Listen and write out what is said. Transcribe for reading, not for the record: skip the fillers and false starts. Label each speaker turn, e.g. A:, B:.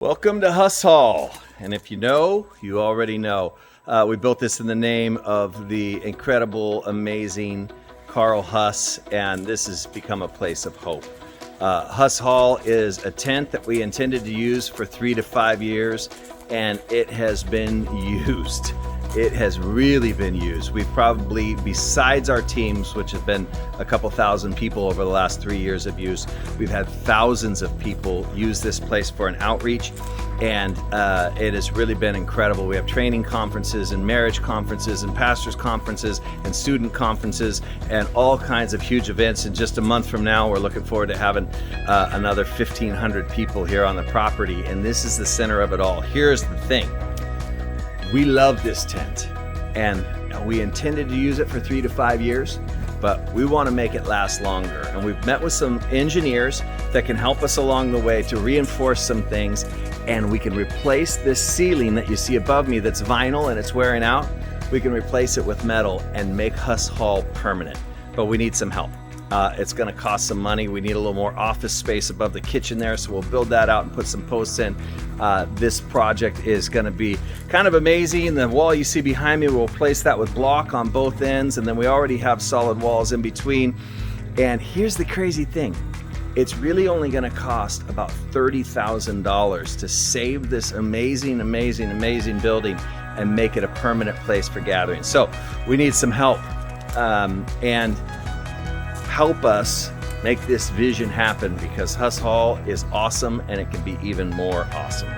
A: Welcome to Hus Hall. And if you know, you already know. We built this in the name of the incredible, amazing Carl Hus, and this has become a place of hope. Hus Hall is a tent that we intended to use for 3 to 5 years, and it has been used. It has really been used. We've probably, besides our teams, which have been a couple thousand people over the last 3 years of use, we've had thousands of people use this place for an outreach, and it has really been incredible. We have training conferences and marriage conferences and pastors conferences and student conferences and all kinds of huge events. In just a month from now, we're looking forward to having another 1,500 people here on the property, and this is the center of it all. Here's the thing. We love this tent, and we intended to use it for 3 to 5 years, but we want to make it last longer. And we've met with some engineers that can help us along the way to reinforce some things, and we can replace this ceiling that you see above me that's vinyl and it's wearing out. We can replace it with metal and make Hus Hall permanent, but we need some help. It's going to cost some money. We need a little more office space above the kitchen there, so we'll build that out and put some posts in. This project is going to be kind of amazing. The wall you see behind me, we'll place that with block on both ends, and then we already have solid walls in between. And here's the crazy thing. It's really only going to cost about $30,000 to save this amazing, amazing, amazing building and make it a permanent place for gatherings. So we need some help. And help us make this vision happen, because Hus Hall is awesome and it can be even more awesome.